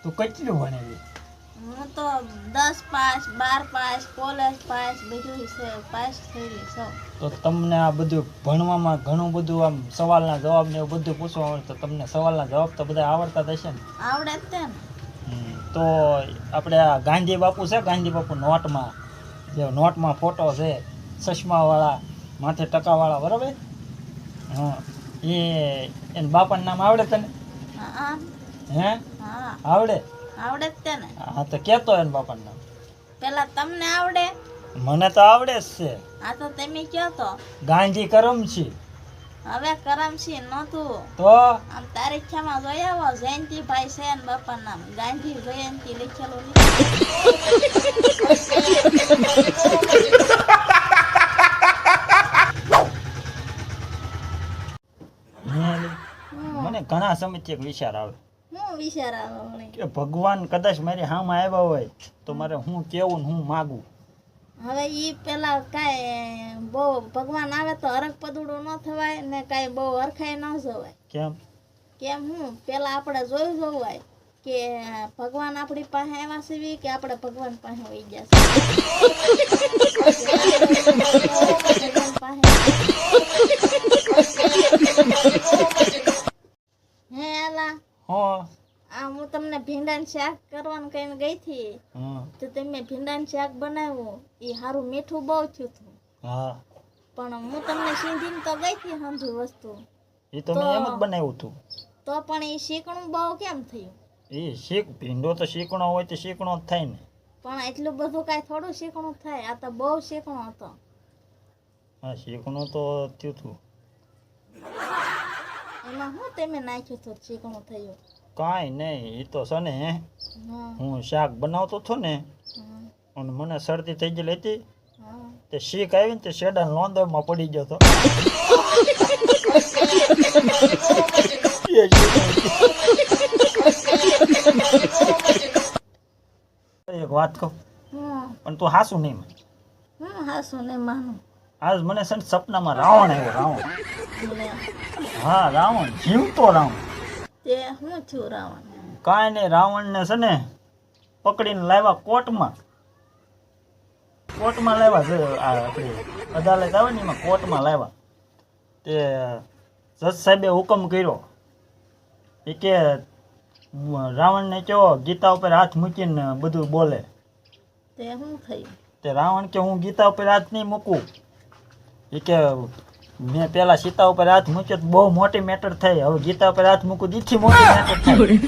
તું કેટલું ભણેલી? હું તો 10 પાસ 12 પાસ કોલેજ પાસ બધું છે પાસ થયેલી છો. તો તમને આ બધું ભણવામાં ઘણું બધું આમ સવાલના જવાબ ને એવું બધું પૂછવા આવડે, તો તમને સવાલના જવાબ તો બધા આવડતા જ હશે ને? આવડે જ તે ને. તો આપણે આ ગાંધી બાપુ છે, ગાંધી બાપુ નોટમાં, જે નોટમાં ફોટો છે ચશ્માવાળા, માથે ટકાવાળા, બરાબર? હા, એના બાપાનું નામ આવડે તને? હા હે? હા આવડે? આવડે જ તે ને. હા, તો કેતો એના બાપાનું નામ. પેલા તમને આવડે? મને તો આવડે જ છે. આ તો તમે કયો તો. ગાંધી કરમસી. હવે કરમસી નહોતું. તો આમ તારીખામાં જોઈ આવો, જયંતિભાઈ છે ને બાપાનું નામ ગાંધી જયંતિ લખેલું. મને ઘણા સમયથી એક વિચાર આવે. હું વિચાર આવે મને કે ભગવાન કદાચ મારી સામે આવ્યા હોય તો મારે હું કેવું ને હું માગું. હવે ઈ પેલા કાંઈ બહુ ભગવાન આવે તો હરખ પદુડું ન થવાય ને કાંઈ બહુ હરખાઈ ન જવાય. કેમ? કેમ હું પેલા આપણે જોઈ જોવાય કે ભગવાન આપણી પાસે આવ્યા છે કે આપણે ભગવાન પાસે વહી ગયા છે. હે એલા આ હું તમને ભીંડાનું શાક કરવાનું કહીને ગઈ હતી, તો તમે ભીંડાનું શાક બનાવ્યું એ સારું મીઠું બહુ થયું હતું. હા, પણ હું તમને સીધીને તો ગઈ હતી સમજી વસ્તુ, એ તો મેં એમ જ બનાવ્યું હતું. તો પણ એ શીકણું બહુ કેમ થયું? એ ભીંડો તો શીકણો હોય તો શીકણો જ થાય ને. પણ એટલું બધું કાંઈ થોડું શીકણું થાય, આ તો બહુ શીકણો હતો. હા, શીકણું તો થયું હતું. એમાં શું તમે નાખ્યું હતું શીકણું થયું? કાંઈ નહીં, એ તો છે ને હું શાક બનાવતો હતો ને અને મને શરદી થઈ ગયેલી હતી, તે શીખ આવી ને તે શેડા લોંદરમાં પડી ગયો હતો. એક વાત કહું, પણ તું હાસું નહીં માન. હું હાસું નહીં માનું. આજ મને છે ને સપનામાં રાવણ આવ્યો, રાવણ. હા, રાવણ, જીવતો રાવણ. તે શું થયું રાવણ? કાંઈ નહીં, રાવણને છે ને પકડીને લાવ્યા કોર્ટમાં. કોર્ટમાં લાવ્યા છે, આ આપણી અદાલત આવે ને એમાં કોર્ટમાં લાવ્યા. તે જજ સાહેબે હુકમ કર્યો એ કે રાવણને કહો ગીતા ઉપર હાથ મૂકીને બધું બોલે. તે શું થયું? તે રાવણ કે હું ગીતા ઉપર હાથ નહીં મૂકું. એ કે મેં પેલા સીતા ઉપર હાથ મૂક્યો તો બહુ મોટી મેટર થઈ, હવે ગીતા ઉપર હાથ મૂકું દીથી મોટી મેટર થઈ.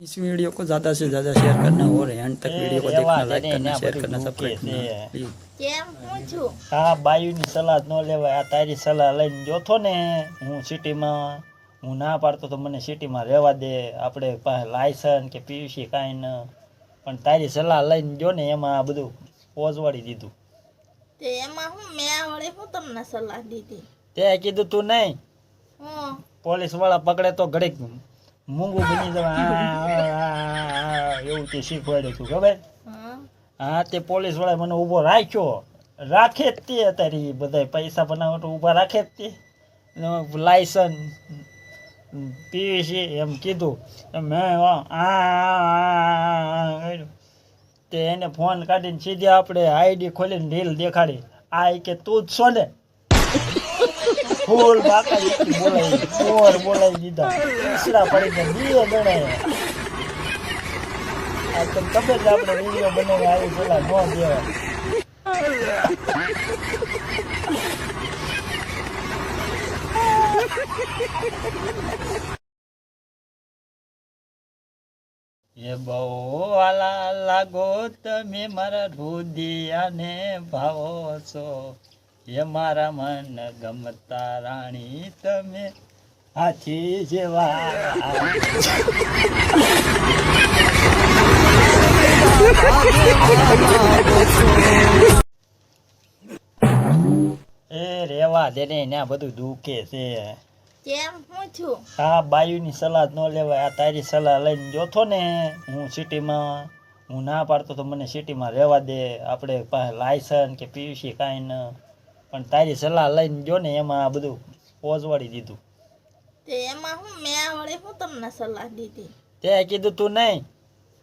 इस वीडियो को ज़्यादा से ज़्यादा शेयर करना और एंड तक वीडियो को देखना, लाइक करना, शेयर करना, सब्सक्राइब करना प्लीज। કેમ શું છું? હા, બાયુની સલાહ ન લેવાય. આ તારી સલાહ લઈને જોતો ને હું સિટીમાં, હું ના પાડતો તો મને સિટીમાં રહેવા દે, આપણે પાસે લાયસન્સ કે પીયુસી કાંઈ ન, પણ તારી સલાહ લઈને જો ને એમાં આ બધું પોજવાડી દીધું. તે એમાં હું મેં વળી હું તમને સલાહ દીધી? તે કીધું તું નહીં, હું પોલીસ વાળા પકડે તો ઘડીક મૂંગું બની જવા એવું તે શીખવાડ્યું તું, ખબર? હા, તે પોલીસ વાળા મને ઊભો રાખ્યો, રાખે જ તે અત્યારે બધા પૈસા બનાવો તો ઊભા રાખે જ તે. લાયસન્સ પીવીસી એમ કીધું, મેં તે એને ફોન કાઢીને સીધી આપણે આઈડી ખોલીને રીલ દેખાડી. આ કે તું જ છો ને? ફૂલ બાકા બોલાવી, બોર બોલાવી દીધા, ઈસરા પડી ગયા, દીએ દડાયા. આ તને ખબર છે આપણે વિડીયો બનાવી આવી પેલા ન દેવાય. એ બહુ વાલા લાગો તમે મારા રુદિયાને ભાવો છો, એ મારા મન ગમતા રાણી તમે હાથી જેવા. એ રેવા દે ને, આ બધું દુખે છે. કેમ શું છું? હા, બાયુની સલાહ ન લેવાય. આ તારી સલાહ લઈને જોતો ને હું સિટીમાં, હું ના પાડતો તો મને સિટીમાં રહેવા દે, આપણે પાસે લાયસન્સ કે પીયુસી કાંઈ ન, પણ તારી સલાહ લઈને જો ને એમાં આ બધું પોજવાડી દીધું. તે એમાં હું મેં વળી હું તમને સલાહ દીધી. તે કીધું તું નહીં,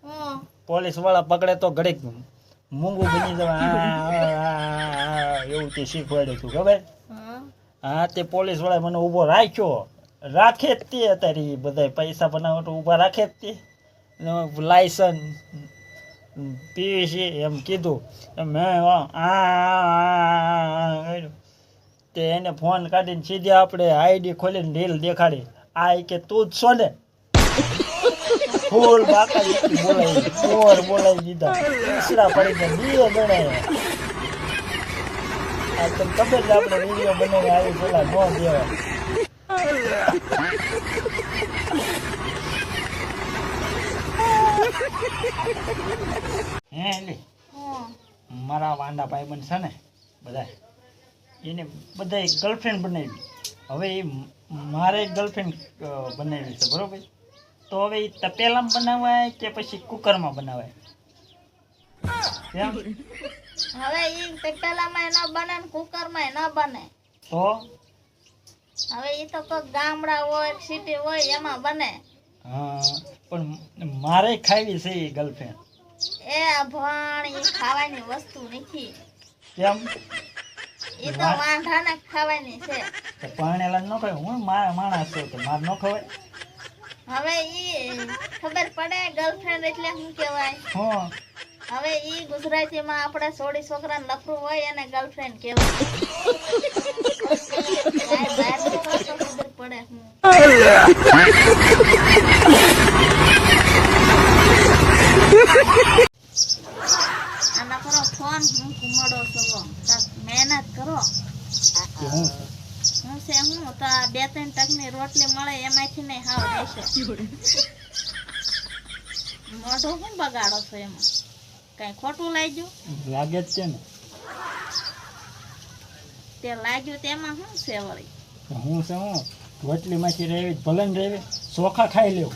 હું પોલીસ વાળા પકડે તો ઘડીક મૂંગું બની જવા એવું તે શીખવાડ્યું તું ખબર. હા હા તે પોલીસ વાળા મને ઊભો રાખ્યો, રાખે જ તે અત્યારે બધા પૈસા બનાવવા તો ઊભા રાખે જ તે. લાયસન્સ પીવીસી એમ કીધું મેં તે એને ફોન કાઢીને સીધી આપણે આઈડી ખોલીને રીલ દેખાડી. આ કે તું જ છો ને? ફૂલ બાકા બોલાવી મોર બોલાવી દીધા, ઈસરા પડી ગયા, દીવો ગણાય. આ તને ખબર છે આપણે વિડીયો બનાવી આવી પેલા ન દેવાય. હે લે હું મારા વાંડા ભાઈબંધ છે ને બધા, એને બધાય ગર્લફ્રેન્ડ બનાવી. હવે એ મારે ગર્લફ્રેન્ડ બનાવી છે બરોબર. તો હવે એ તપેલામાં બનાવાય કે પછી કુકરમાં બનાવાય એમ? હવે ઈ તપેલામાં ન બને ને કુકરમાં ન બને. તો હવે ઈ તો કોઈ ગામડા હોય સિટી હોય એમાં બને. હા પણ મારે ખાવી છે એ ગર્લફ્રેન્ડ. એ ભણ ઈ ખાવાની વસ્તુ નથી. કેમ? ઈ તો વાંઢાને ખાવાની છે. તો પરણેલા ન ખાય, હું માણસ છું તો મારે ન ખવાય. હવે ઈ ખબર પડે ગર્લફ્રેન્ડ એટલે શું કહેવાય. હા હવે ઈ ગુજરાતીમાં આપણે સોડી છોકરાને લફરું હોય એને ગર્લફ્રેન્ડ કહેવાય. કાંઈ બહાર નીકળો તો ખબર પડે હું. આના કરો ફોન હું ઘુમાડો છો કાંઈક મહેનત કરો. કે હું હું છે હું તો આ 2-3 ટકની રોટલી મળે એમાંથી નહીં હાવ રહેશે. મોઢું શું બગાડો છો એમાં? કઈ ખોટું લાગ્યું? લાગે જ છે ને. તે લાગ્યું તેમાં શું છે વળી? તો હું છે હું રોટલીમાંથી રહેવી ભલે ને રહેવી, ચોખા ખાઈ લેવું.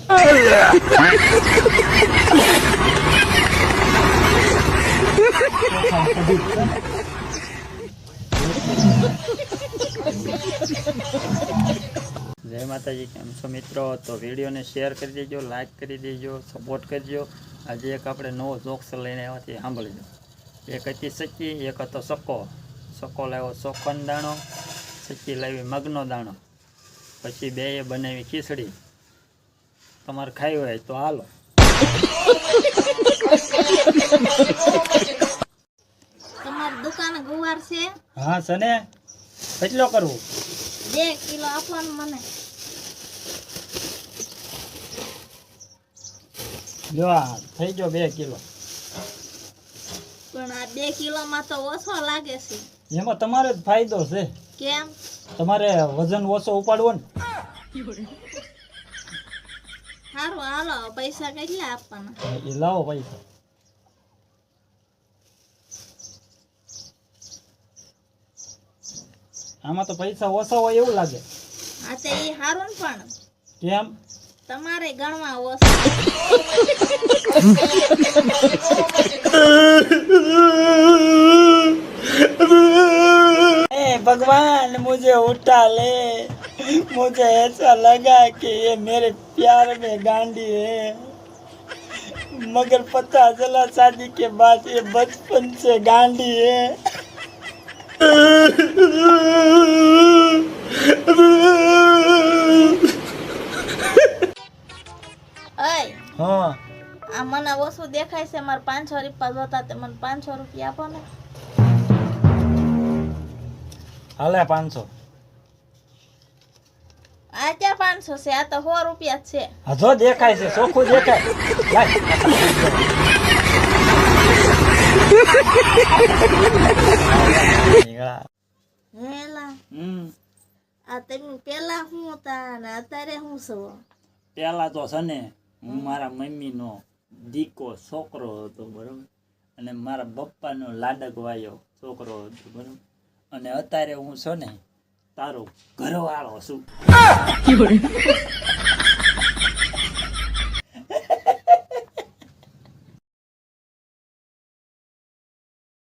ચોખા કઢી જ છે ને. જય માતાજી, કેમ છો મિત્રો? તો વિડીયોને શેર કરી દેજો, લાઈક કરી દેજો, સપોર્ટ કરજો. આજે એક આપણે નવો જોક્સ લઈને આવ્યા છીએ, સાંભળીજો. એક હતી સચ્ચી, એક હતો સક્કો. સક્કો લાવ્યો ચોખાનો દાણો, સચ્ચી લાવી મગનો દાણો. પછી બેએ બનાવી ખીચડી. તમારે ખાવી હોય તો હાલો. તમારી દુકાને ગુવાર છે? હા સને, કેટલો કરવું? 2 કિલો આપવાનું મને. જો આ થઈ ગયો 2 કિલો. પણ આ 2 કિલોમાં તો ઓછો લાગે છે. એમાં તમારે જ ફાયદો છે. કેમ? તમારે વજન ઓછો ઉપાડવો ને. સારું હાલો, પૈસા કેટલા આપવાના? એ લાવો પૈસા. આમાં તો પૈસા ઓછા હોય એવું લાગે. હા તે ઈ સારું ને પણ કેમ? તમારે ગણવા ઓછા. भगवान मुझे उठा ले, मुझे ऐसा लगा कि ये मेरे प्यार में गांडी है, मगर पता चला शादी के बाद ये बचपन से गांडी है. અય हाँ આ મને ઓછું દેખાય છે, મારે 500 રૂપિયા જોતા, તે મને 500 રૂપિયા આપો ને. हाले 500. આ ક્યાં 500 છે? આ તો 100 રૂપિયા જ છે. હજો દેખાય છે, ચોખ્ખું દેખાય. હેલા આ તમે પેલા શું હતા ને અત્યારે શું છો? પેલા તો છે ને હું મારા મમ્મીનો દીકો છોકરો હતો બરોબર, અને મારા પપ્પાનો લાડકવાયો છોકરો હતો બરોબર, અને અત્યારે હું છે ને તારો ઘરવાળો છું.